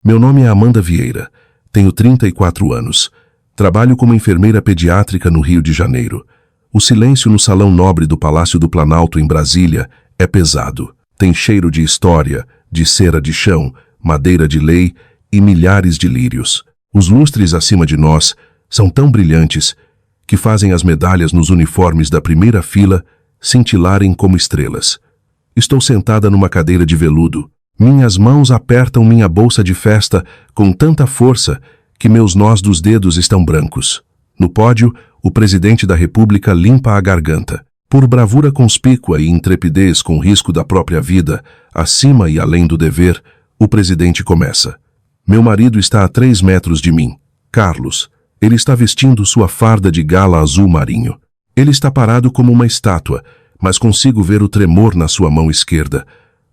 Meu nome é Amanda Vieira. Tenho 34 anos. Trabalho como enfermeira pediátrica no Rio de Janeiro. O silêncio no salão nobre do Palácio do Planalto, em Brasília, é pesado. Tem cheiro de história, de cera de chão, madeira de lei e milhares de lírios. Os lustres acima de nós são tão brilhantes que fazem as medalhas nos uniformes da primeira fila cintilarem como estrelas. Estou sentada numa cadeira de veludo. Minhas mãos apertam minha bolsa de festa com tanta força que meus nós dos dedos estão brancos. No pódio, o presidente da República limpa a garganta. Por bravura conspícua e intrepidez com risco da própria vida, acima e além do dever, o presidente começa. Meu marido está a 3 metros de mim, Carlos. Ele está vestindo sua farda de gala azul marinho. Ele está parado como uma estátua, mas consigo ver o tremor na sua mão esquerda.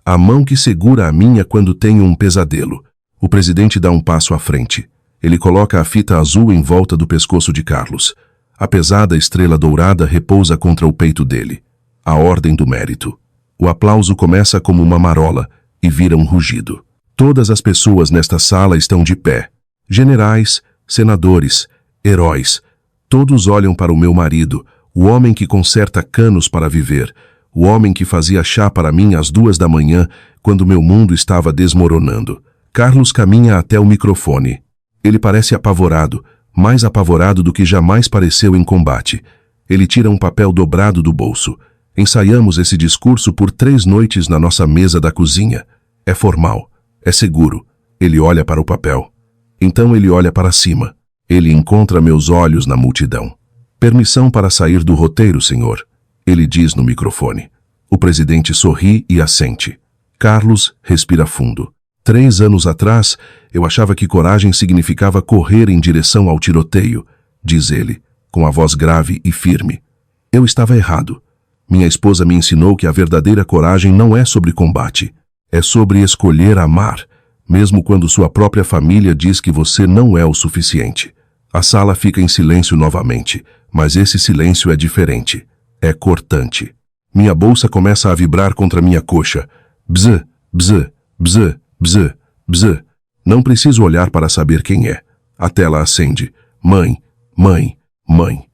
A mão que segura a minha quando tenho um pesadelo. O presidente dá um passo à frente. Ele coloca a fita azul em volta do pescoço de Carlos. A pesada estrela dourada repousa contra o peito dele. A ordem do mérito. O aplauso começa como uma marola e vira um rugido. Todas as pessoas nesta sala estão de pé. Generais, senadores, heróis. Todos olham para o meu marido, o homem que conserta canos para viver, o homem que fazia chá para mim às 2 da manhã, quando meu mundo estava desmoronando. Carlos caminha até o microfone. Ele parece apavorado, mais apavorado do que jamais pareceu em combate. Ele tira um papel dobrado do bolso. Ensaiamos esse discurso por 3 noites na nossa mesa da cozinha. É formal, é seguro. Ele olha para o papel. Então ele olha para cima. Ele encontra meus olhos na multidão. Permissão para sair do roteiro, senhor. Ele diz no microfone. O presidente sorri e assente. Carlos respira fundo. 3 anos atrás, eu achava que coragem significava correr em direção ao tiroteio, diz ele, com a voz grave e firme. Eu estava errado. Minha esposa me ensinou que a verdadeira coragem não é sobre combate. É sobre escolher amar, mesmo quando sua própria família diz que você não é o suficiente. A sala fica em silêncio novamente, mas esse silêncio é diferente. É cortante. Minha bolsa começa a vibrar contra minha coxa. Bzz, bzz, bzz, bzz, bzz. Não preciso olhar para saber quem é. A tela acende. Mãe, mãe, mãe.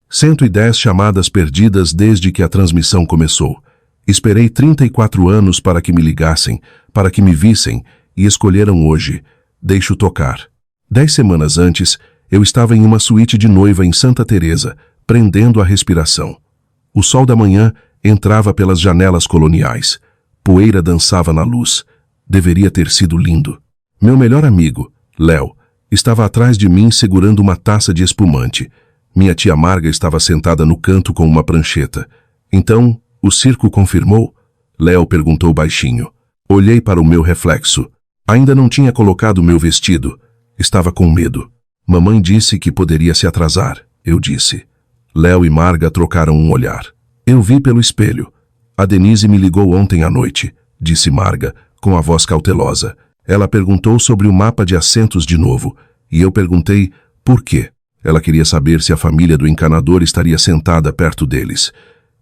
110 chamadas perdidas desde que a transmissão começou. Esperei 34 anos para que me ligassem, para que me vissem, e escolheram hoje. Deixo tocar. 10 semanas antes, eu estava em uma suíte de noiva em Santa Teresa, prendendo a respiração. O sol da manhã entrava pelas janelas coloniais. Poeira dançava na luz. Deveria ter sido lindo. Meu melhor amigo, Léo, estava atrás de mim segurando uma taça de espumante. Minha tia Marga estava sentada no canto com uma prancheta. Então, o circo confirmou? Léo perguntou baixinho. Olhei para o meu reflexo. Ainda não tinha colocado meu vestido. Estava com medo. Mamãe disse que poderia se atrasar, eu disse. Léo e Marga trocaram um olhar. Eu vi pelo espelho. A Denise me ligou ontem à noite, disse Marga, com a voz cautelosa. Ela perguntou sobre o mapa de assentos de novo, e eu perguntei por quê. Ela queria saber se a família do encanador estaria sentada perto deles.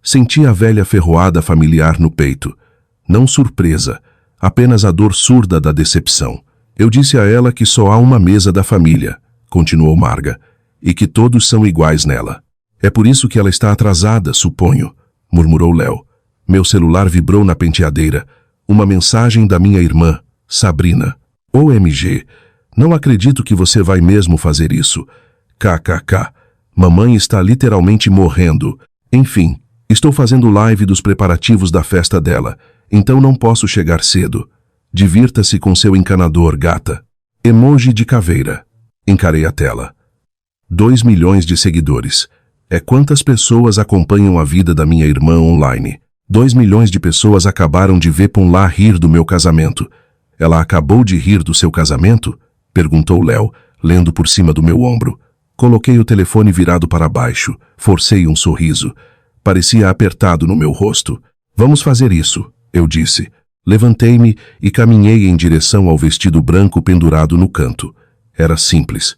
Senti a velha ferroada familiar no peito. Não surpresa, apenas a dor surda da decepção. Eu disse a ela que só há uma mesa da família, continuou Marga, e que todos são iguais nela. É por isso que ela está atrasada, suponho, murmurou Léo. Meu celular vibrou na penteadeira. Uma mensagem da minha irmã, Sabrina. OMG, não acredito que você vai mesmo fazer isso. KKK, mamãe está literalmente morrendo. Enfim, estou fazendo live dos preparativos da festa dela, então não posso chegar cedo. Divirta-se com seu encanador, gata. Emoji de caveira. Encarei a tela. 2 milhões de seguidores. É quantas pessoas acompanham a vida da minha irmã online. 2 milhões de pessoas acabaram de ver Pum lá rir do meu casamento. Ela acabou de rir do seu casamento? Perguntou Léo, lendo por cima do meu ombro. Coloquei o telefone virado para baixo. Forcei um sorriso. Parecia apertado no meu rosto. Vamos fazer isso, eu disse. Levantei-me e caminhei em direção ao vestido branco pendurado no canto. Era simples.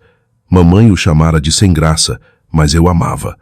Mamãe o chamara de sem graça, mas eu amava.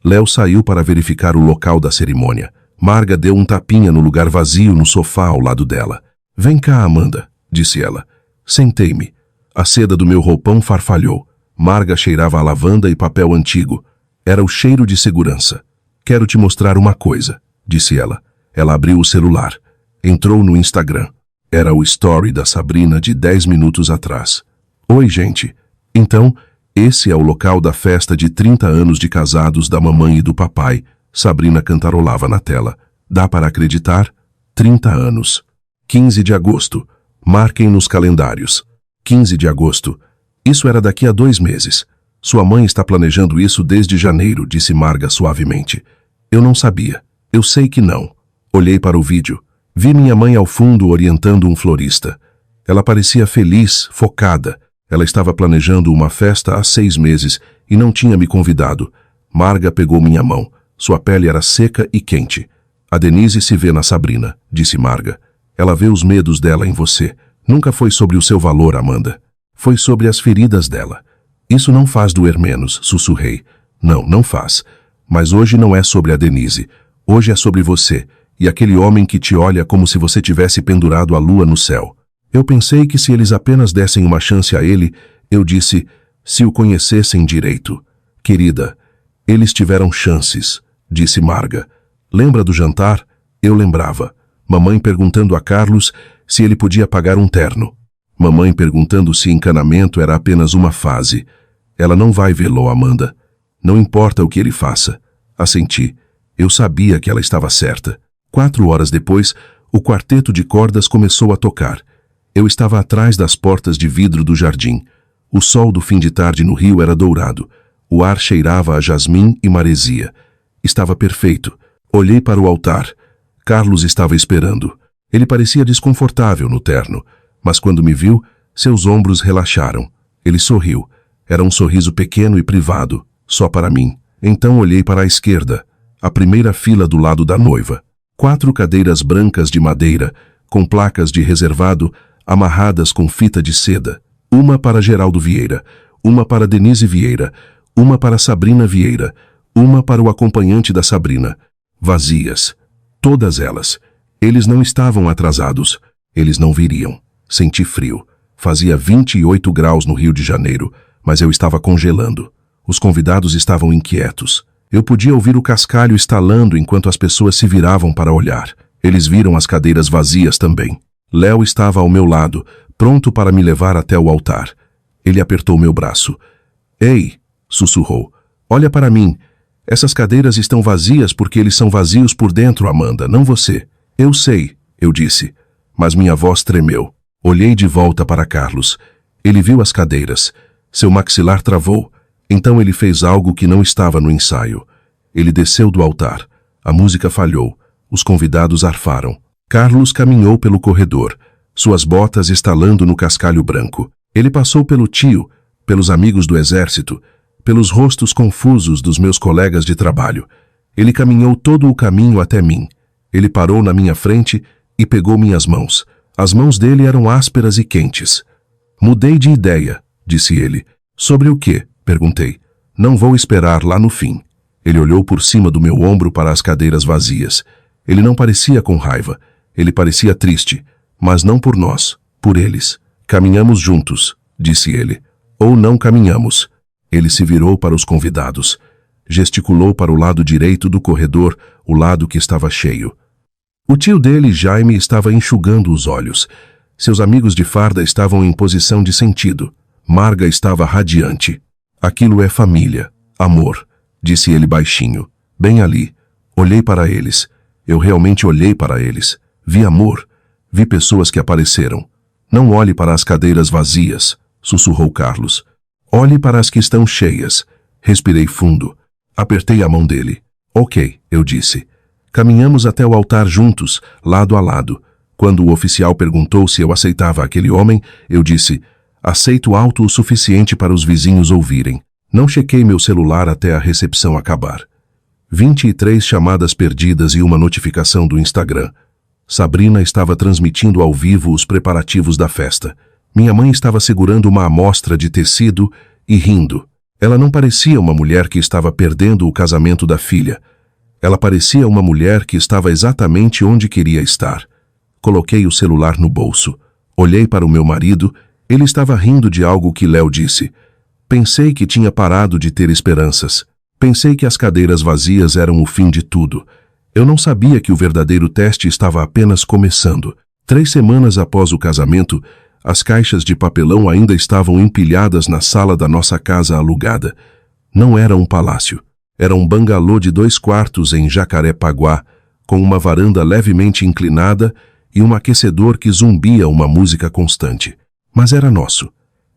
Léo saiu para verificar o local da cerimônia. Marga deu um tapinha no lugar vazio no sofá ao lado dela. Vem cá, Amanda, disse ela. Sentei-me. A seda do meu roupão farfalhou. Marga cheirava a lavanda e papel antigo. Era o cheiro de segurança. Quero te mostrar uma coisa, disse ela. Ela abriu o celular. Entrou no Instagram. Era o story da Sabrina de 10 minutos atrás. Oi, gente. Então, esse é o local da festa de 30 anos de casados da mamãe e do papai. Sabrina cantarolava na tela. Dá para acreditar? 30 anos. 15 de agosto. Marquem nos calendários. 15 de agosto. Isso era daqui a 2 meses. Sua mãe está planejando isso desde janeiro, disse Marga suavemente. Eu não sabia. Eu sei que não. Olhei para o vídeo. Vi minha mãe ao fundo orientando um florista. Ela parecia feliz, focada. Ela estava planejando uma festa há 6 meses e não tinha me convidado. Marga pegou minha mão. Sua pele era seca e quente. A Denise se vê na Sabrina, disse Marga. Ela vê os medos dela em você. Nunca foi sobre o seu valor, Amanda. Foi sobre as feridas dela. Isso não faz doer menos, sussurrei. Não, não faz. Mas hoje não é sobre a Denise. Hoje é sobre você e aquele homem que te olha como se você tivesse pendurado a lua no céu. Eu pensei que se eles apenas dessem uma chance a ele, eu disse, se o conhecessem direito. Querida, eles tiveram chances, disse Marga. Lembra do jantar? Eu lembrava. Mamãe perguntando a Carlos se ele podia pagar um terno. Mamãe perguntando se encanamento era apenas uma fase. Ela não vai vê-lo, Amanda. Não importa o que ele faça. Assenti. Eu sabia que ela estava certa. 4 horas depois, o quarteto de cordas começou a tocar. Eu estava atrás das portas de vidro do jardim. O sol do fim de tarde no rio era dourado. O ar cheirava a jasmim e maresia. Estava perfeito. Olhei para o altar. Carlos estava esperando. Ele parecia desconfortável no terno, mas quando me viu, seus ombros relaxaram. Ele sorriu. Era um sorriso pequeno e privado, só para mim. Então olhei para a esquerda, a primeira fila do lado da noiva. 4 cadeiras brancas de madeira, com placas de reservado, amarradas com fita de seda. Uma para Geraldo Vieira, uma para Denise Vieira, uma para Sabrina Vieira, uma para o acompanhante da Sabrina. Vazias. Todas elas. Eles não estavam atrasados. Eles não viriam. Senti frio. Fazia 28 graus no Rio de Janeiro, mas eu estava congelando. Os convidados estavam inquietos. Eu podia ouvir o cascalho estalando enquanto as pessoas se viravam para olhar. Eles viram as cadeiras vazias também. Léo estava ao meu lado, pronto para me levar até o altar. Ele apertou meu braço. Ei, sussurrou. Olha para mim. Essas cadeiras estão vazias porque eles são vazios por dentro, Amanda, não você. Eu sei, eu disse, mas minha voz tremeu. Olhei de volta para Carlos. Ele viu as cadeiras. Seu maxilar travou. Então ele fez algo que não estava no ensaio. Ele desceu do altar. A música falhou. Os convidados arfaram. Carlos caminhou pelo corredor, suas botas estalando no cascalho branco. Ele passou pelo tio, pelos amigos do exército, pelos rostos confusos dos meus colegas de trabalho. Ele caminhou todo o caminho até mim. Ele parou na minha frente e pegou minhas mãos. As mãos dele eram ásperas e quentes. Mudei de ideia, disse ele. Sobre o quê? Perguntei. Não vou esperar lá no fim. Ele olhou por cima do meu ombro para as cadeiras vazias. Ele não parecia com raiva. Ele parecia triste. Mas não por nós, por eles. Caminhamos juntos, disse ele. Ou não caminhamos. Ele se virou para os convidados. Gesticulou para o lado direito do corredor, o lado que estava cheio. O tio dele, Jaime, estava enxugando os olhos. Seus amigos de farda estavam em posição de sentido. Marga estava radiante. Aquilo é família, amor, disse ele baixinho. Bem ali. Olhei para eles. Eu realmente olhei para eles. Vi amor. Vi pessoas que apareceram. Não olhe para as cadeiras vazias, sussurrou Carlos. Olhe para as que estão cheias. Respirei fundo. Apertei a mão dele. Ok, eu disse. Caminhamos até o altar juntos, lado a lado. Quando o oficial perguntou se eu aceitava aquele homem, eu disse, aceito alto o suficiente para os vizinhos ouvirem. Não chequei meu celular até a recepção acabar. 23 chamadas perdidas e uma notificação do Instagram. Sabrina estava transmitindo ao vivo os preparativos da festa. Minha mãe estava segurando uma amostra de tecido e rindo. Ela não parecia uma mulher que estava perdendo o casamento da filha. Ela parecia uma mulher que estava exatamente onde queria estar. Coloquei o celular no bolso. Olhei para o meu marido Ele estava rindo de algo que Léo disse. Pensei que tinha parado de ter esperanças. Pensei que as cadeiras vazias eram o fim de tudo. Eu não sabia que o verdadeiro teste estava apenas começando. 3 semanas após o casamento, as caixas de papelão ainda estavam empilhadas na sala da nossa casa alugada. Não era um palácio. Era um bangalô de 2 quartos em Jacarepaguá, com uma varanda levemente inclinada e um aquecedor que zumbia uma música constante. Mas era nosso.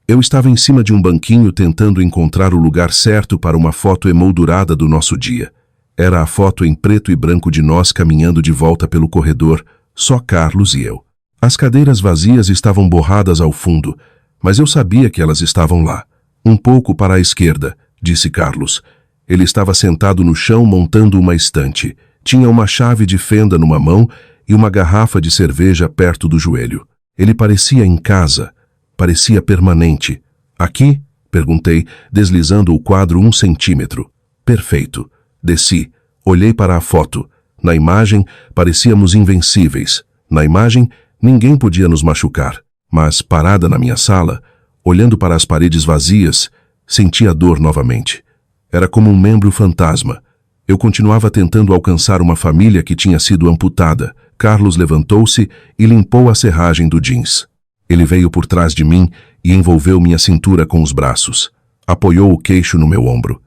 Eu estava em cima de um banquinho tentando encontrar o lugar certo para uma foto emoldurada do nosso dia. Era a foto em preto e branco de nós caminhando de volta pelo corredor, só Carlos e eu. As cadeiras vazias estavam borradas ao fundo, mas eu sabia que elas estavam lá. Um pouco para a esquerda, disse Carlos. Ele estava sentado no chão montando uma estante. Tinha uma chave de fenda numa mão e uma garrafa de cerveja perto do joelho. Ele parecia em casa, parecia permanente. Aqui? Perguntei, deslizando o quadro 1 centímetro. Perfeito. Desci. Olhei para a foto. Na imagem, parecíamos invencíveis. Na imagem, ninguém podia nos machucar. Mas, parada na minha sala, olhando para as paredes vazias, senti a dor novamente. Era como um membro fantasma. Eu continuava tentando alcançar uma família que tinha sido amputada. Carlos levantou-se e limpou a serragem do jeans. Ele veio por trás de mim e envolveu minha cintura com os braços. Apoiou o queixo no meu ombro.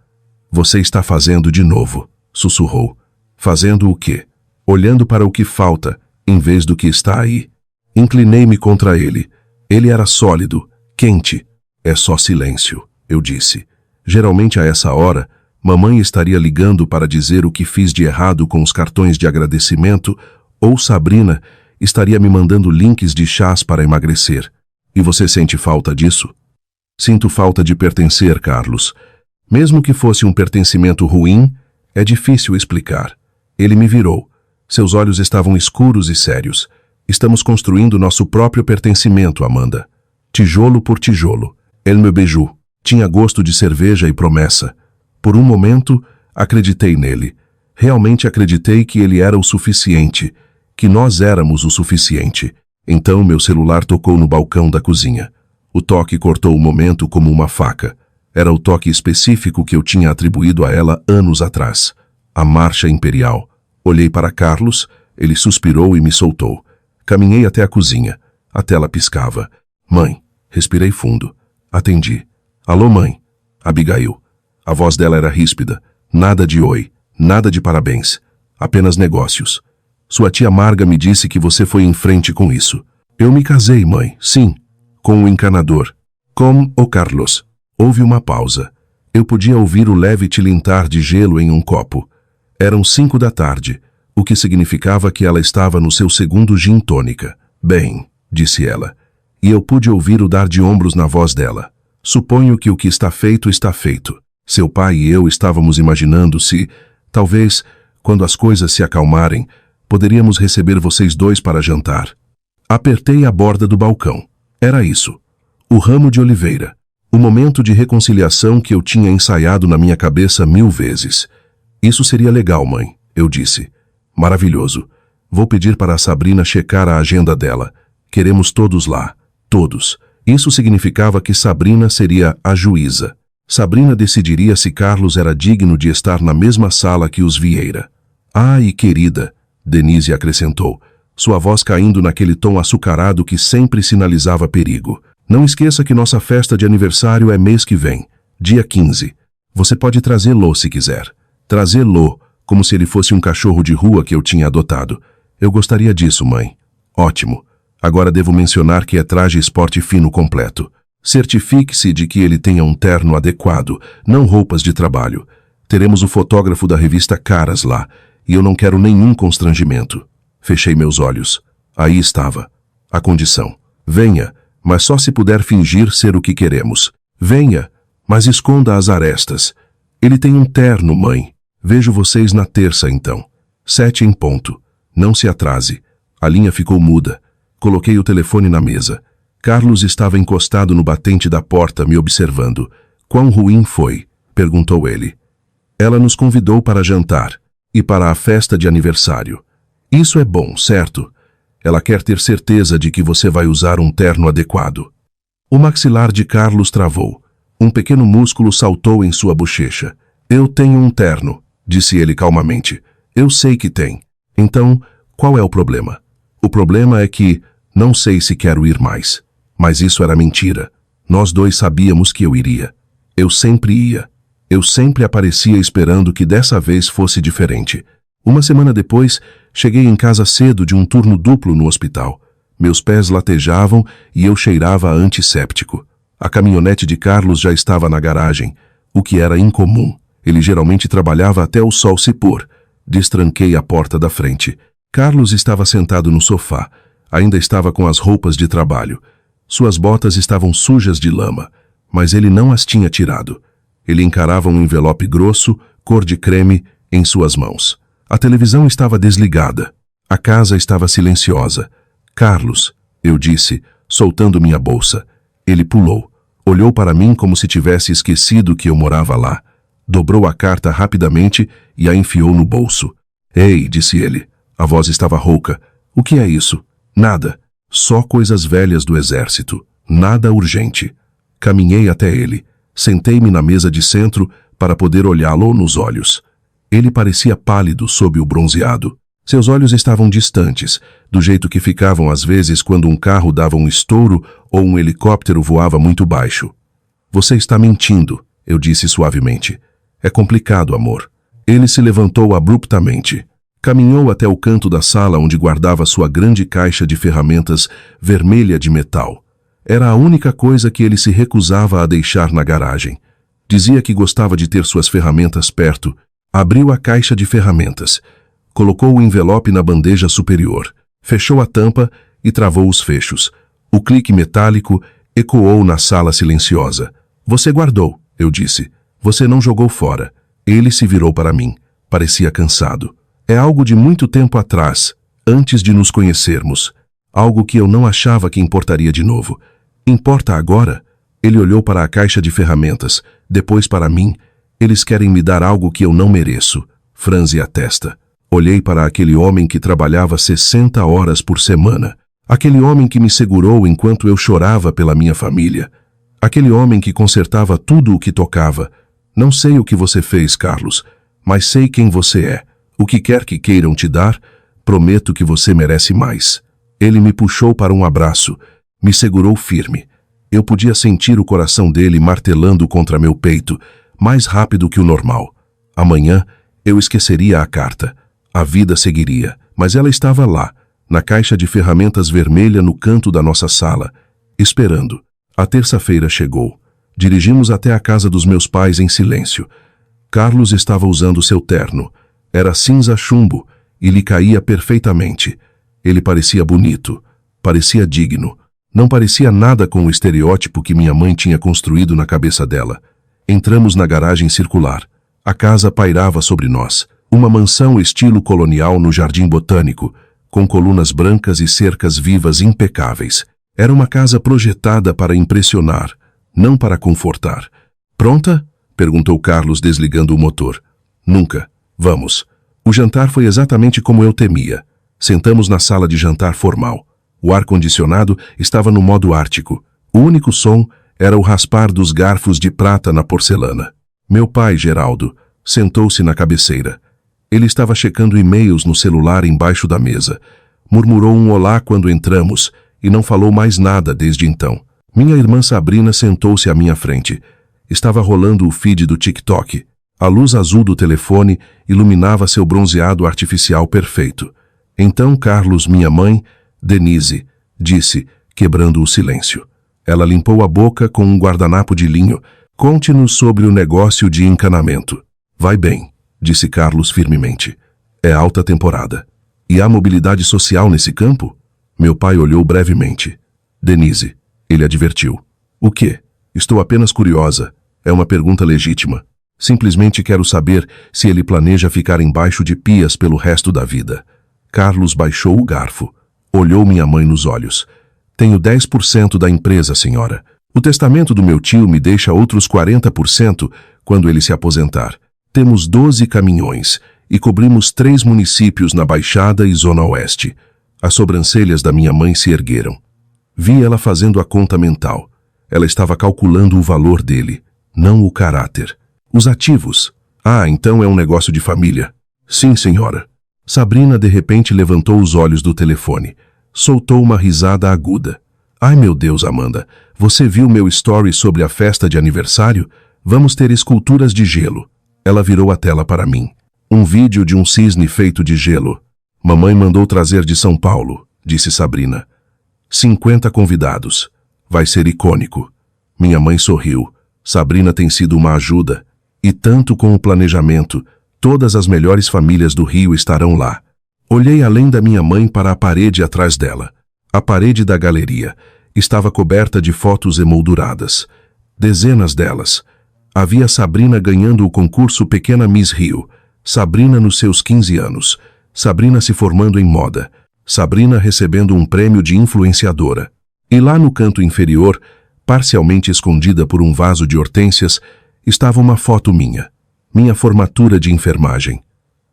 Você está fazendo de novo, sussurrou. Fazendo o quê? Olhando para o que falta, em vez do que está aí. Inclinei-me contra ele. Ele era sólido, quente. É só silêncio, eu disse. Geralmente a essa hora, mamãe estaria ligando para dizer o que fiz de errado com os cartões de agradecimento, ou Sabrina estaria me mandando links de chás para emagrecer. E você sente falta disso? Sinto falta de pertencer, Carlos. Mesmo que fosse um pertencimento ruim, é difícil explicar. Ele me virou. Seus olhos estavam escuros e sérios. Estamos construindo nosso próprio pertencimento, Amanda. Tijolo por tijolo. Ele me beijou. Tinha gosto de cerveja e promessa. Por um momento, acreditei nele. Realmente acreditei que ele era o suficiente, que nós éramos o suficiente. Então meu celular tocou no balcão da cozinha. O toque cortou o momento como uma faca. Era o toque específico que eu tinha atribuído a ela anos atrás. A marcha imperial. Olhei para Carlos, ele suspirou e me soltou. Caminhei até a cozinha. A tela piscava. Mãe. Respirei fundo. Atendi. Alô, mãe. Abigail. A voz dela era ríspida. Nada de oi. Nada de parabéns. Apenas negócios. Sua tia Marga me disse que você foi em frente com isso. Eu me casei, mãe. Sim. Com o encanador. Com o Carlos. Houve uma pausa. Eu podia ouvir o leve tilintar de gelo em um copo. Eram 5 da tarde, o que significava que ela estava no seu segundo gin tônica. Bem, disse ela. E eu pude ouvir o dar de ombros na voz dela. Suponho que o que está feito está feito. Seu pai e eu estávamos imaginando se, talvez, quando as coisas se acalmarem, poderíamos receber vocês dois para jantar. Apertei a borda do balcão. Era isso. O ramo de oliveira. O momento de reconciliação que eu tinha ensaiado na minha cabeça 1000 vezes. Isso seria legal, mãe, eu disse. Maravilhoso. Vou pedir para a Sabrina checar a agenda dela. Queremos todos lá. Todos. Isso significava que Sabrina seria a juíza. Sabrina decidiria se Carlos era digno de estar na mesma sala que os Vieira. Ai, querida, Denise acrescentou, sua voz caindo naquele tom açucarado que sempre sinalizava perigo. Não esqueça que nossa festa de aniversário é mês que vem, dia 15. Você pode trazê-lo se quiser. Trazê-lo, como se ele fosse um cachorro de rua que eu tinha adotado. Eu gostaria disso, mãe. Ótimo. Agora devo mencionar que é traje esporte fino completo. Certifique-se de que ele tenha um terno adequado, não roupas de trabalho. Teremos o fotógrafo da revista Caras lá, e eu não quero nenhum constrangimento. Fechei meus olhos. Aí estava. A condição. Venha, mas só se puder fingir ser o que queremos. Venha, mas esconda as arestas. Ele tem um terno, mãe. Vejo vocês na terça, então. 7 em ponto. Não se atrase. A linha ficou muda. Coloquei o telefone na mesa. Carlos estava encostado no batente da porta, me observando. Quão ruim foi? Perguntou ele. Ela nos convidou para jantar e para a festa de aniversário. Isso é bom, certo? Ela quer ter certeza de que você vai usar um terno adequado. O maxilar de Carlos travou. Um pequeno músculo saltou em sua bochecha. Eu tenho um terno, disse ele calmamente. Eu sei que tem. Então, qual é o problema? O problema é que não sei se quero ir mais. Mas isso era mentira. Nós dois sabíamos que eu iria. Eu sempre ia. Eu sempre aparecia esperando que dessa vez fosse diferente. Uma semana depois, cheguei em casa cedo de um turno duplo no hospital. Meus pés latejavam e eu cheirava a antisséptico. A caminhonete de Carlos já estava na garagem, o que era incomum. Ele geralmente trabalhava até o sol se pôr. Destranquei a porta da frente. Carlos estava sentado no sofá. Ainda estava com as roupas de trabalho. Suas botas estavam sujas de lama, mas ele não as tinha tirado. Ele encarava um envelope grosso, cor de creme, em suas mãos. A televisão estava desligada. A casa estava silenciosa. Carlos, eu disse, soltando minha bolsa. Ele pulou. Olhou para mim como se tivesse esquecido que eu morava lá. Dobrou a carta rapidamente e a enfiou no bolso. Ei, disse ele. A voz estava rouca. O que é isso? Nada. Só coisas velhas do exército. Nada urgente. Caminhei até ele. Sentei-me na mesa de centro para poder olhá-lo nos olhos. Ele parecia pálido sob o bronzeado. Seus olhos estavam distantes, do jeito que ficavam às vezes quando um carro dava um estouro ou um helicóptero voava muito baixo. Você está mentindo, eu disse suavemente. É complicado, amor. Ele se levantou abruptamente. Caminhou até o canto da sala onde guardava sua grande caixa de ferramentas vermelha de metal. Era a única coisa que ele se recusava a deixar na garagem. Dizia que gostava de ter suas ferramentas perto. Abriu a caixa de ferramentas. Colocou o envelope na bandeja superior. Fechou a tampa e travou os fechos. O clique metálico ecoou na sala silenciosa. Você guardou, eu disse. Você não jogou fora. Ele se virou para mim. Parecia cansado. É algo de muito tempo atrás, antes de nos conhecermos. Algo que eu não achava que importaria de novo. Importa agora? Ele olhou para a caixa de ferramentas, depois para mim. Eles querem me dar algo que eu não mereço. Franzi a testa. Olhei para aquele homem que trabalhava 60 horas por semana. Aquele homem que me segurou enquanto eu chorava pela minha família. Aquele homem que consertava tudo o que tocava. Não sei o que você fez, Carlos, mas sei quem você é. O que quer que queiram te dar, prometo que você merece mais. Ele me puxou para um abraço. Me segurou firme. Eu podia sentir o coração dele martelando contra meu peito, mais rápido que o normal. Amanhã, eu esqueceria a carta. A vida seguiria, mas ela estava lá, na caixa de ferramentas vermelha no canto da nossa sala, esperando. A terça-feira chegou. Dirigimos até a casa dos meus pais em silêncio. Carlos estava usando seu terno. Era cinza chumbo e lhe caía perfeitamente. Ele parecia bonito, parecia digno. Não parecia nada com o estereótipo que minha mãe tinha construído na cabeça dela. Entramos na garagem circular. A casa pairava sobre nós. Uma mansão estilo colonial no jardim botânico, com colunas brancas e cercas vivas impecáveis. Era uma casa projetada para impressionar, não para confortar. Pronta? Perguntou Carlos desligando o motor. Nunca. Vamos. O jantar foi exatamente como eu temia. Sentamos na sala de jantar formal. O ar-condicionado estava no modo ártico. O único som era o raspar dos garfos de prata na porcelana. Meu pai, Geraldo, sentou-se na cabeceira. Ele estava checando e-mails no celular embaixo da mesa. Murmurou um olá quando entramos e não falou mais nada desde então. Minha irmã Sabrina sentou-se à minha frente. Estava rolando o feed do TikTok. A luz azul do telefone iluminava seu bronzeado artificial perfeito. Então Carlos, minha mãe, Denise, disse, quebrando o silêncio. Ela limpou a boca com um guardanapo de linho. Conte-nos sobre o negócio de encanamento. Vai bem, disse Carlos firmemente. É alta temporada. E há mobilidade social nesse campo? Meu pai olhou brevemente. Denise, ele advertiu. O quê? Estou apenas curiosa. É uma pergunta legítima. Simplesmente quero saber se ele planeja ficar embaixo de pias pelo resto da vida. Carlos baixou o garfo. Olhou minha mãe nos olhos. Tenho 10% da empresa, senhora. O testamento do meu tio me deixa outros 40% quando ele se aposentar. Temos 12 caminhões e cobrimos 3 municípios na Baixada e Zona Oeste. As sobrancelhas da minha mãe se ergueram. Vi ela fazendo a conta mental. Ela estava calculando o valor dele, não o caráter. Os ativos. Ah, então é um negócio de família. Sim, senhora. Sabrina de repente levantou os olhos do telefone. Soltou uma risada aguda. Ai, meu Deus, Amanda, você viu meu story sobre a festa de aniversário? Vamos ter esculturas de gelo. Ela virou a tela para mim. Um vídeo de um cisne feito de gelo. Mamãe mandou trazer de São Paulo, disse Sabrina. 50 convidados. Vai ser icônico. Minha mãe sorriu. Sabrina tem sido uma ajuda. E tanto com o planejamento, todas as melhores famílias do Rio estarão lá. Olhei além da minha mãe para a parede atrás dela. A parede da galeria estava coberta de fotos emolduradas. Dezenas delas. Havia Sabrina ganhando o concurso Pequena Miss Rio. Sabrina nos seus 15 anos. Sabrina se formando em moda. Sabrina recebendo um prêmio de influenciadora. E lá no canto inferior, parcialmente escondida por um vaso de hortênsias, estava uma foto minha. Minha formatura de enfermagem.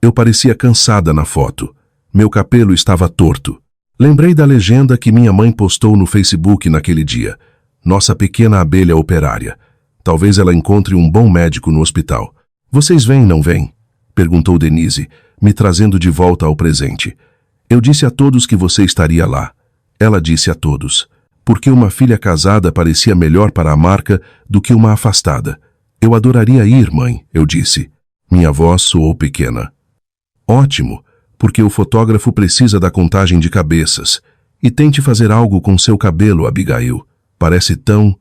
Eu parecia cansada na foto. Meu cabelo estava torto. Lembrei da legenda que minha mãe postou no Facebook naquele dia. Nossa pequena abelha operária. Talvez ela encontre um bom médico no hospital. Vocês vêm, não vêm? Perguntou Denise, me trazendo de volta ao presente. Eu disse a todos que você estaria lá. Ela disse a todos. Porque uma filha casada parecia melhor para a marca do que uma afastada. Eu adoraria ir, mãe, eu disse. Minha voz soou pequena. Ótimo, porque o fotógrafo precisa da contagem de cabeças. E tente fazer algo com seu cabelo, Abigail. Parece tão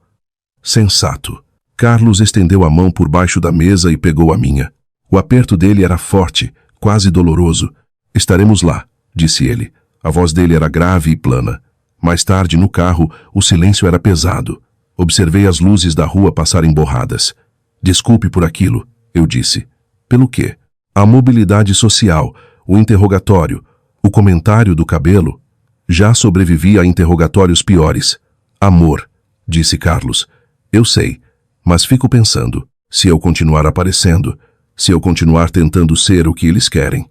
sensato. Carlos estendeu a mão por baixo da mesa e pegou a minha. O aperto dele era forte, quase doloroso. Estaremos lá, disse ele. A voz dele era grave e plana. Mais tarde, no carro, o silêncio era pesado. Observei as luzes da rua passarem borradas. Desculpe por aquilo, eu disse. Pelo quê? A mobilidade social, o interrogatório, o comentário do cabelo. Já sobrevivi a interrogatórios piores. Amor, disse Carlos. Eu sei, mas fico pensando, se eu continuar aparecendo, se eu continuar tentando ser o que eles querem.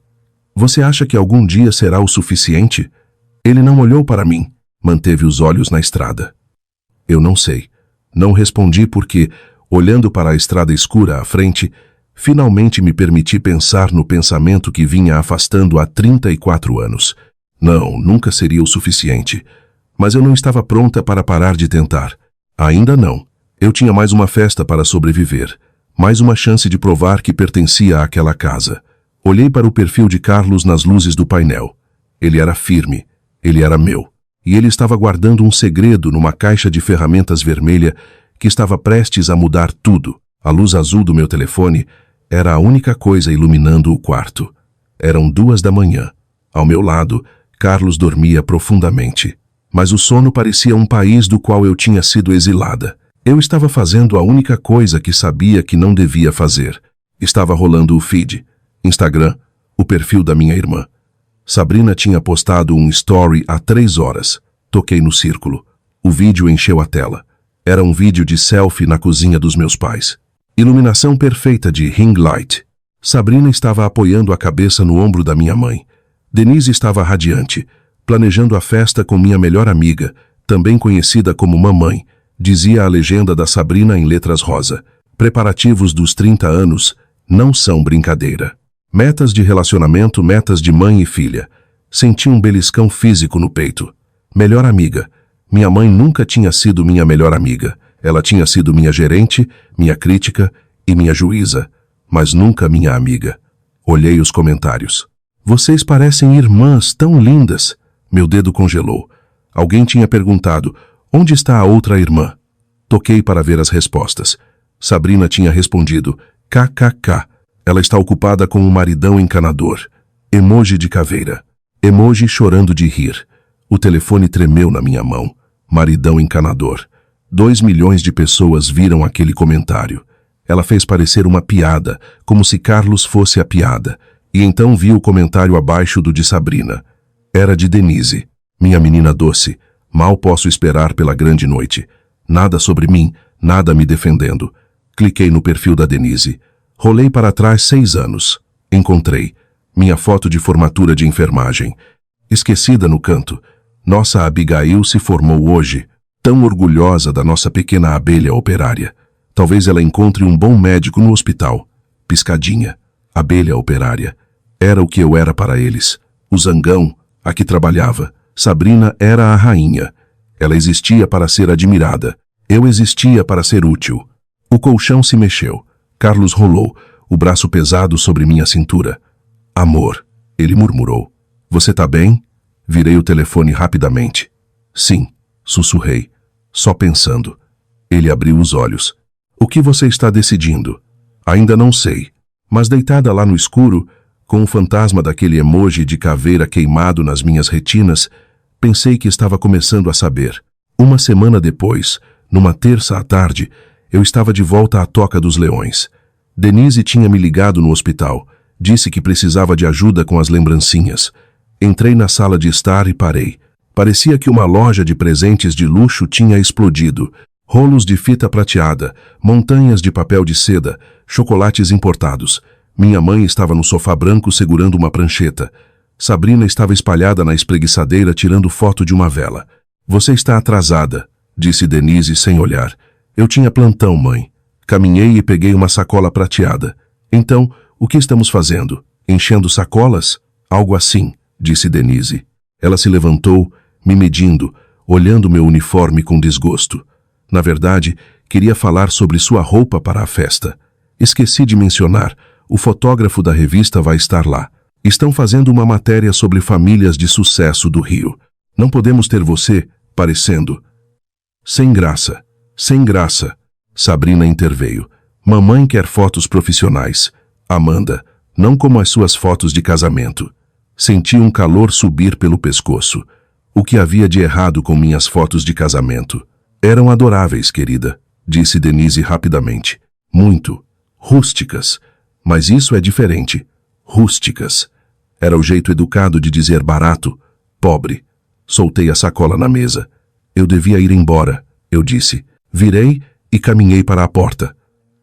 Você acha que algum dia será o suficiente? Ele não olhou para mim, manteve os olhos na estrada. Eu não sei. Não respondi porque, olhando para a estrada escura à frente, finalmente me permiti pensar no pensamento que vinha afastando há 34 anos. Não, nunca seria o suficiente. Mas eu não estava pronta para parar de tentar. Ainda não. Eu tinha mais uma festa para sobreviver. Mais uma chance de provar que pertencia àquela casa. Olhei para o perfil de Carlos nas luzes do painel. Ele era firme. Ele era meu. E ele estava guardando um segredo numa caixa de ferramentas vermelha que estava prestes a mudar tudo. A luz azul do meu telefone era a única coisa iluminando o quarto. Eram 2 da manhã. Ao meu lado, Carlos dormia profundamente. Mas o sono parecia um país do qual eu tinha sido exilada. Eu estava fazendo a única coisa que sabia que não devia fazer. Estava rolando o feed, Instagram, o perfil da minha irmã. Sabrina tinha postado um story há 3 horas. Toquei no círculo. O vídeo encheu a tela. Era um vídeo de selfie na cozinha dos meus pais. Iluminação perfeita de ring light. Sabrina estava apoiando a cabeça no ombro da minha mãe. Denise estava radiante, planejando a festa com minha melhor amiga, também conhecida como mamãe, dizia a legenda da Sabrina em letras rosa. Preparativos dos 30 anos não são brincadeira. Metas de relacionamento, metas de mãe e filha. Senti um beliscão físico no peito. Melhor amiga. Minha mãe nunca tinha sido minha melhor amiga. Ela tinha sido minha gerente, minha crítica e minha juíza, mas nunca minha amiga. Olhei os comentários. Vocês parecem irmãs tão lindas. Meu dedo congelou. Alguém tinha perguntado, onde está a outra irmã? Toquei para ver as respostas. Sabrina tinha respondido, kkk. Ela está ocupada com um maridão encanador. Emoji de caveira. Emoji chorando de rir. O telefone tremeu na minha mão. Maridão encanador. 2 milhões de pessoas viram aquele comentário. Ela fez parecer uma piada, como se Carlos fosse a piada. E então vi o comentário abaixo do de Sabrina. Era de Denise. Minha menina doce. Mal posso esperar pela grande noite. Nada sobre mim, nada me defendendo. Cliquei no perfil da Denise. Rolei para trás 6 anos. Encontrei. Minha foto de formatura de enfermagem. Esquecida no canto. Nossa Abigail se formou hoje. Tão orgulhosa da nossa pequena abelha operária. Talvez ela encontre um bom médico no hospital. Piscadinha. Abelha operária. Era o que eu era para eles. O zangão, a que trabalhava. Sabrina era a rainha. Ela existia para ser admirada. Eu existia para ser útil. O colchão se mexeu. Carlos rolou, o braço pesado sobre minha cintura. Amor, ele murmurou. Você tá bem? Virei o telefone rapidamente. Sim, sussurrei, só pensando. Ele abriu os olhos. O que você está decidindo? Ainda não sei. Mas deitada lá no escuro, com o fantasma daquele emoji de caveira queimado nas minhas retinas, pensei que estava começando a saber. Uma semana depois, numa terça à tarde, eu estava de volta à Toca dos Leões. Denise tinha me ligado no hospital. Disse que precisava de ajuda com as lembrancinhas. Entrei na sala de estar e parei. Parecia que uma loja de presentes de luxo tinha explodido. Rolos de fita prateada, montanhas de papel de seda, chocolates importados. Minha mãe estava no sofá branco segurando uma prancheta. Sabrina estava espalhada na espreguiçadeira tirando foto de uma vela. Você está atrasada, disse Denise sem olhar. Eu tinha plantão, mãe. Caminhei e peguei uma sacola prateada. Então, o que estamos fazendo? Enchendo sacolas? Algo assim, disse Denise. Ela se levantou, me medindo, olhando meu uniforme com desgosto. Na verdade, queria falar sobre sua roupa para a festa. Esqueci de mencionar, o fotógrafo da revista vai estar lá. Estão fazendo uma matéria sobre famílias de sucesso do Rio. Não podemos ter você parecendo... Sem graça, sem graça. Sabrina interveio. Mamãe quer fotos profissionais. Amanda, não como as suas fotos de casamento. Senti um calor subir pelo pescoço. O que havia de errado com minhas fotos de casamento? Eram adoráveis, querida, disse Denise rapidamente. Muito. Rústicas. Mas isso é diferente. Rústicas. Era o jeito educado de dizer barato, pobre. Soltei a sacola na mesa. Eu devia ir embora, eu disse. Virei e caminhei para a porta.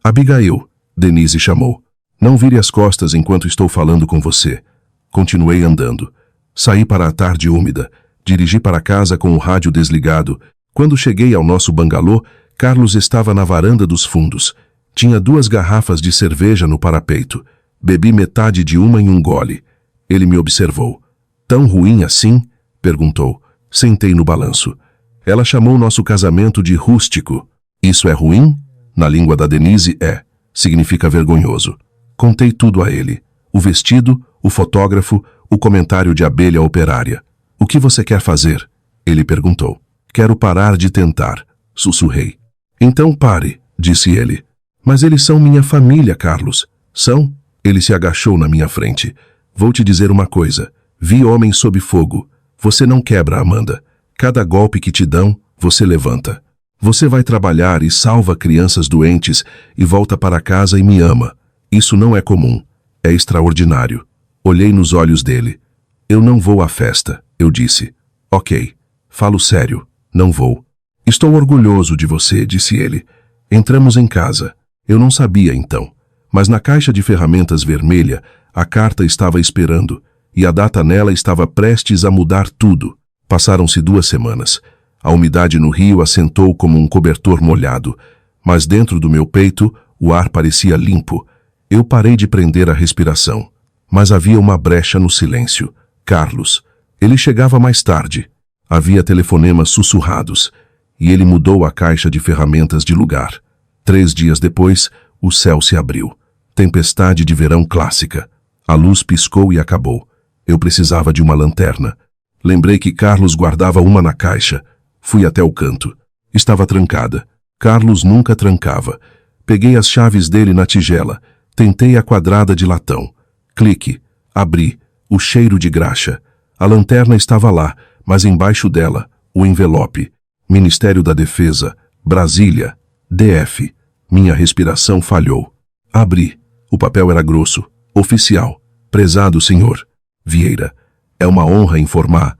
Abigail, Denise chamou. Não vire as costas enquanto estou falando com você. Continuei andando. Saí para a tarde úmida. Dirigi para casa com o rádio desligado. Quando cheguei ao nosso bangalô, Carlos estava na varanda dos fundos. Tinha 2 garrafas de cerveja no parapeito. Bebi metade de uma em um gole. Ele me observou. Tão ruim assim? Perguntou. Sentei no balanço. Ela chamou nosso casamento de rústico. Isso é ruim? Na língua da Denise é. Significa vergonhoso. Contei tudo a ele. O vestido, o fotógrafo, o comentário de abelha operária. O que você quer fazer? Ele perguntou. Quero parar de tentar, sussurrei. Então pare, disse ele. Mas eles são minha família, Carlos. São? Ele se agachou na minha frente. Vou te dizer uma coisa. Vi homens sob fogo. Você não quebra, Amanda. Cada golpe que te dão, você levanta. Você vai trabalhar e salva crianças doentes e volta para casa e me ama. Isso não é comum. É extraordinário. Olhei nos olhos dele. Eu não vou à festa, eu disse. Ok. Falo sério. Não vou. Estou orgulhoso de você, disse ele. Entramos em casa. Eu não sabia então. Mas na caixa de ferramentas vermelha, a carta estava esperando, e a data nela estava prestes a mudar tudo. Passaram-se 2 semanas. A umidade no rio assentou como um cobertor molhado, mas dentro do meu peito o ar parecia limpo. Eu parei de prender a respiração, mas havia uma brecha no silêncio. Carlos. Ele chegava mais tarde. Havia telefonemas sussurrados, e ele mudou a caixa de ferramentas de lugar. 3 dias depois, o céu se abriu. Tempestade de verão clássica. A luz piscou e acabou. Eu precisava de uma lanterna. Lembrei que Carlos guardava uma na caixa. Fui até o canto. Estava trancada. Carlos nunca trancava. Peguei as chaves dele na tigela. Tentei a quadrada de latão. Clique. Abri. O cheiro de graxa. A lanterna estava lá, mas embaixo dela, o envelope. Ministério da Defesa. Brasília. DF. Minha respiração falhou. Abri. O papel era grosso. Oficial. Prezado senhor Vieira. É uma honra informar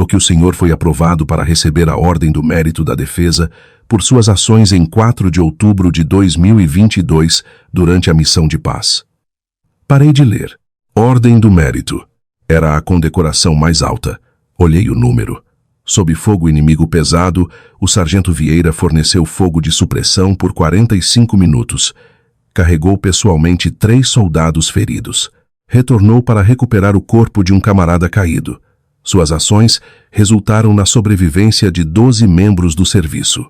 que o senhor foi aprovado para receber a Ordem do Mérito da Defesa por suas ações em 4 de outubro de 2022 durante a missão de paz. Parei de ler. Ordem do Mérito. Era a condecoração mais alta. Olhei o número. Sob fogo inimigo pesado, o sargento Vieira forneceu fogo de supressão por 45 minutos. Carregou pessoalmente 3 soldados feridos. Retornou para recuperar o corpo de um camarada caído. Suas ações resultaram na sobrevivência de 12 membros do serviço.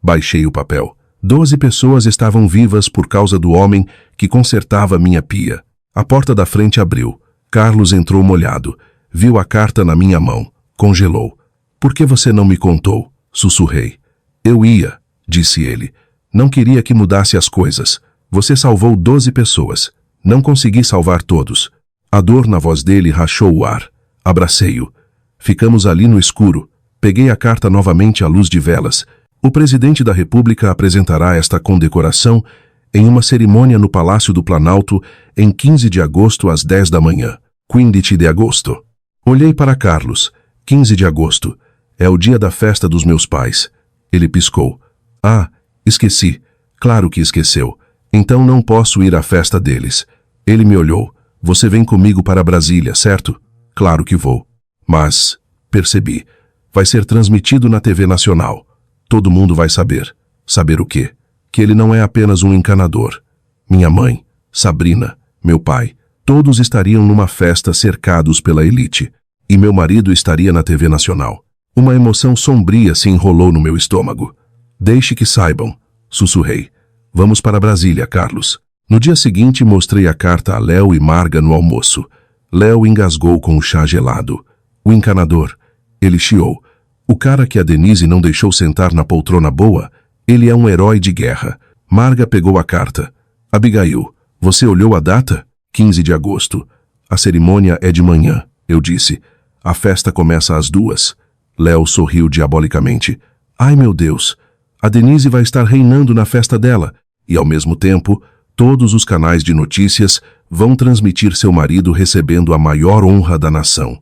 Baixei o papel. 12 pessoas estavam vivas por causa do homem que consertava minha pia. A porta da frente abriu. Carlos entrou molhado. Viu a carta na minha mão. Congelou. "Por que você não me contou?" Sussurrei. "Eu ia", disse ele. "Não queria que mudasse as coisas. Você salvou 12 pessoas. Não consegui salvar todos." A dor na voz dele rachou o ar. Abracei-o. Ficamos ali no escuro. Peguei a carta novamente à luz de velas. O presidente da República apresentará esta condecoração em uma cerimônia no Palácio do Planalto em 15 de agosto às 10 da manhã. 15 de agosto. Olhei para Carlos. 15 de agosto. É o dia da festa dos meus pais. Ele piscou. "Ah, esqueci. Claro que esqueceu. Então não posso ir à festa deles." Ele me olhou. "Você vem comigo para Brasília, certo?" "Claro que vou." "Mas," percebi, "vai ser transmitido na TV Nacional. Todo mundo vai saber." "Saber o quê?" "Que ele não é apenas um encanador. Minha mãe, Sabrina, meu pai, todos estariam numa festa cercados pela elite. E meu marido estaria na TV Nacional." Uma emoção sombria se enrolou no meu estômago. "Deixe que saibam", sussurrei. "Vamos para Brasília, Carlos." No dia seguinte, mostrei a carta a Léo e Marga no almoço. Léo engasgou com o chá gelado. "O encanador." Ele chiou. "O cara que a Denise não deixou sentar na poltrona boa, ele é um herói de guerra." Marga pegou a carta. "Abigail, você olhou a data?" 15 de agosto. "A cerimônia é de manhã", eu disse. "A festa começa às 2. Léo sorriu diabolicamente. "Ai, meu Deus, a Denise vai estar reinando na festa dela. E, ao mesmo tempo, todos os canais de notícias vão transmitir seu marido recebendo a maior honra da nação.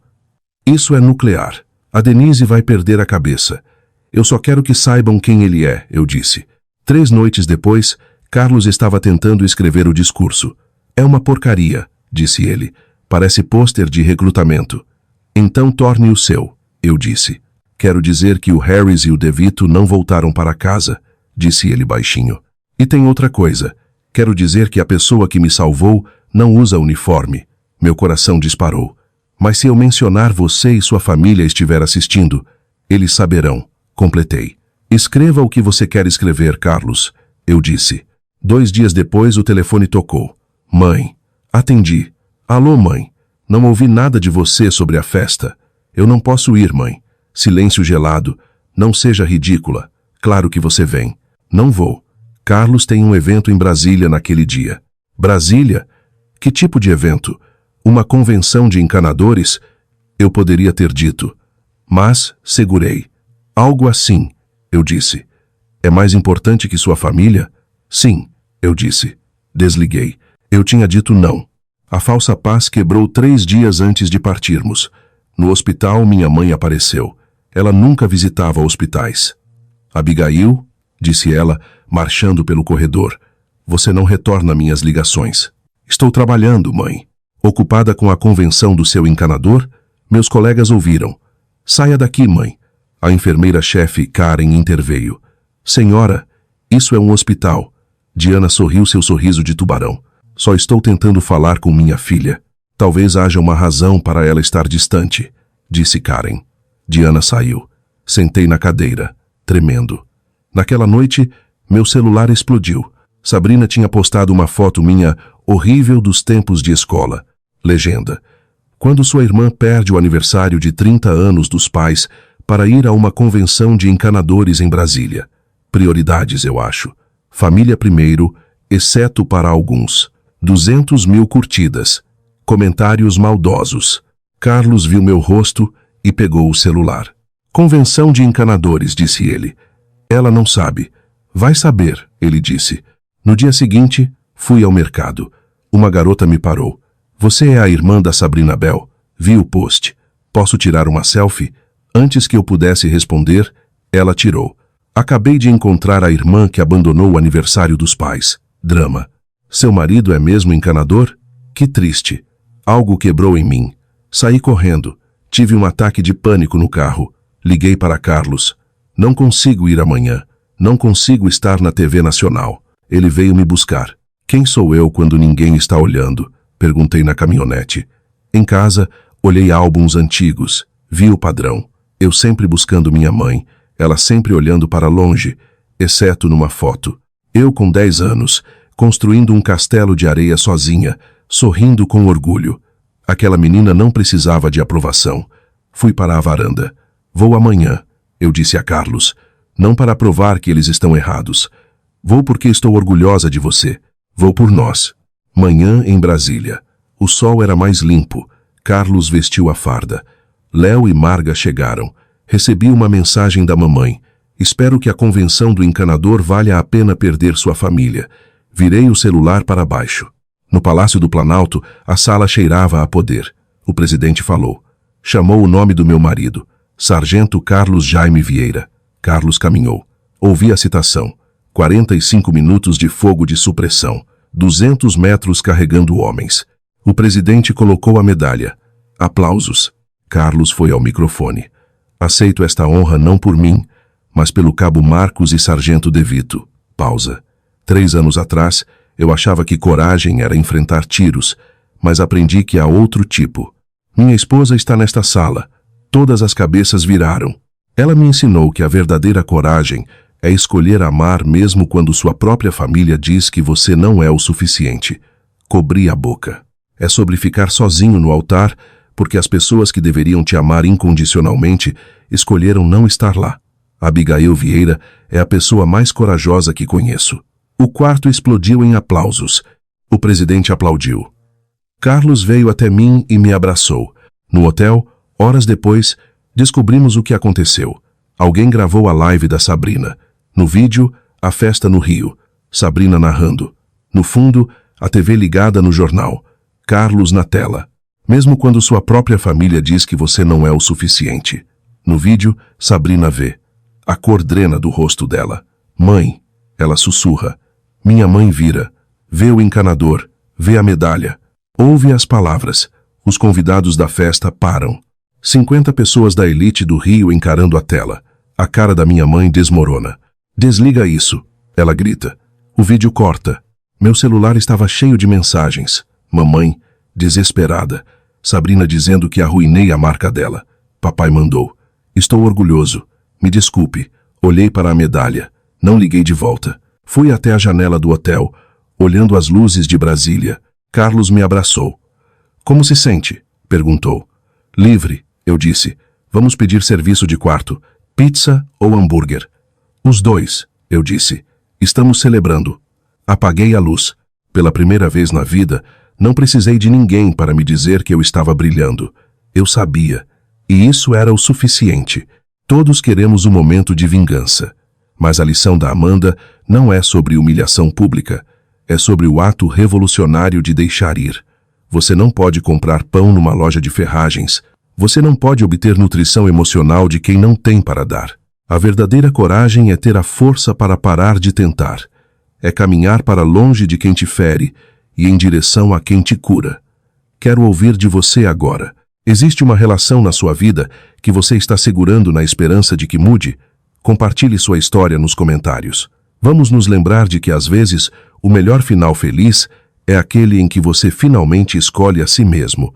Isso é nuclear. A Denise vai perder a cabeça. Eu só quero que saibam quem ele é", eu disse. 3 noites depois, Carlos estava tentando escrever o discurso. "É uma porcaria", disse ele. "Parece pôster de recrutamento." "Então torne o seu", eu disse. "Quero dizer que o Harris e o DeVito não voltaram para casa", disse ele baixinho. "E tem outra coisa. Quero dizer que a pessoa que me salvou não usa uniforme." Meu coração disparou. "Mas se eu mencionar você e sua família estiver assistindo, eles saberão", completei. "Escreva o que você quer escrever, Carlos", eu disse. 2 dias depois o telefone tocou. "Mãe." Atendi. "Alô, mãe. Não ouvi nada de você sobre a festa." "Eu não posso ir, mãe." Silêncio gelado. "Não seja ridícula. Claro que você vem." "Não vou. Carlos tem um evento em Brasília naquele dia." "Brasília? Que tipo de evento? Uma convenção de encanadores?" Eu poderia ter dito. Mas segurei. "Algo assim", eu disse. "É mais importante que sua família?" "Sim", eu disse. Desliguei. Eu tinha dito não. A falsa paz quebrou 3 dias antes de partirmos. No hospital, minha mãe apareceu. Ela nunca visitava hospitais. "Abigail", disse ela, marchando pelo corredor, "você não retorna minhas ligações." "Estou trabalhando, mãe." "Ocupada com a convenção do seu encanador?" Meus colegas ouviram. "Saia daqui, mãe." A enfermeira-chefe Karen interveio. "Senhora, isso é um hospital." Diana sorriu seu sorriso de tubarão. "Só estou tentando falar com minha filha. Talvez haja uma razão para ela estar distante", disse Karen. Diana saiu. Sentei na cadeira, tremendo. Naquela noite, meu celular explodiu. Sabrina tinha postado uma foto minha horrível dos tempos de escola. Legenda: "Quando sua irmã perde o aniversário de 30 anos dos pais para ir a uma convenção de encanadores em Brasília. Prioridades, eu acho. Família primeiro, exceto para alguns. 200.000 curtidas. Comentários maldosos." Carlos viu meu rosto e pegou o celular. "Convenção de encanadores", disse ele. "Ela não sabe." "Vai saber", ele disse. No dia seguinte, fui ao mercado. Uma garota me parou. "Você é a irmã da Sabrina Bell? Vi o post. Posso tirar uma selfie?" Antes que eu pudesse responder, ela tirou. "Acabei de encontrar a irmã que abandonou o aniversário dos pais. Drama. Seu marido é mesmo encanador? Que triste." Algo quebrou em mim. Saí correndo. Tive um ataque de pânico no carro. Liguei para Carlos. Não consigo ir amanhã. Não consigo estar na TV Nacional. Ele veio me buscar. Quem sou eu quando ninguém está olhando? Perguntei na caminhonete. Em casa, olhei álbuns antigos. Vi o padrão. Eu sempre buscando minha mãe. Ela sempre olhando para longe, exceto numa foto. Eu com 10 anos, construindo um castelo de areia sozinha, sorrindo com orgulho. Aquela menina não precisava de aprovação. Fui para a varanda. Vou amanhã, eu disse a Carlos. Não para provar que eles estão errados. Vou porque estou orgulhosa de você. Vou por nós. Manhã em Brasília. O sol era mais limpo. Carlos vestiu a farda. Léo e Marga chegaram. Recebi uma mensagem da mamãe. Espero que a convenção do encanador valha a pena perder sua família. Virei o celular para baixo. No Palácio do Planalto, a sala cheirava a poder. O presidente falou. Chamou o nome do meu marido. Sargento Carlos Jaime Vieira. Carlos caminhou. Ouvi a citação. 45 minutos de fogo de supressão. 200 metros carregando homens. O presidente colocou a medalha. Aplausos. Carlos foi ao microfone. Aceito esta honra não por mim, mas pelo cabo Marcos e sargento De Vito. Pausa. 3 anos atrás, eu achava que coragem era enfrentar tiros, mas aprendi que há outro tipo. Minha esposa está nesta sala. Todas as cabeças viraram. Ela me ensinou que a verdadeira coragem é escolher amar mesmo quando sua própria família diz que você não é o suficiente. Cobri a boca. É sobre ficar sozinho no altar, porque as pessoas que deveriam te amar incondicionalmente escolheram não estar lá. Abigail Vieira é a pessoa mais corajosa que conheço. O quarto explodiu em aplausos. O presidente aplaudiu. Carlos veio até mim e me abraçou. No hotel, horas depois, descobrimos o que aconteceu. Alguém gravou a live da Sabrina. No vídeo, a festa no Rio. Sabrina narrando. No fundo, a TV ligada no jornal. Carlos na tela. Mesmo quando sua própria família diz que você não é o suficiente. No vídeo, Sabrina vê. A cor drena do rosto dela. Mãe, ela sussurra. Minha mãe vira. Vê o encanador. Vê a medalha. Ouve as palavras. Os convidados da festa param. 50 pessoas da elite do Rio encarando a tela. A cara da minha mãe desmorona. Desliga isso. Ela grita. O vídeo corta. Meu celular estava cheio de mensagens. Mamãe, desesperada. Sabrina dizendo que arruinei a marca dela. Papai mandou. Estou orgulhoso. Me desculpe. Olhei para a medalha. Não liguei de volta. Fui até a janela do hotel, olhando as luzes de Brasília. Carlos me abraçou. Como se sente? Perguntou. Livre, eu disse. Vamos pedir serviço de quarto. Pizza ou hambúrguer? Os dois, eu disse. Estamos celebrando. Apaguei a luz. Pela primeira vez na vida, não precisei de ninguém para me dizer que eu estava brilhando. Eu sabia. E isso era o suficiente. Todos queremos um momento de vingança. Mas a lição da Amanda não é sobre humilhação pública. É sobre o ato revolucionário de deixar ir. Você não pode comprar pão numa loja de ferragens. Você não pode obter nutrição emocional de quem não tem para dar. A verdadeira coragem é ter a força para parar de tentar. É caminhar para longe de quem te fere e em direção a quem te cura. Quero ouvir de você agora. Existe uma relação na sua vida que você está segurando na esperança de que mude? Compartilhe sua história nos comentários. Vamos nos lembrar de que, às vezes, o melhor final feliz é aquele em que você finalmente escolhe a si mesmo,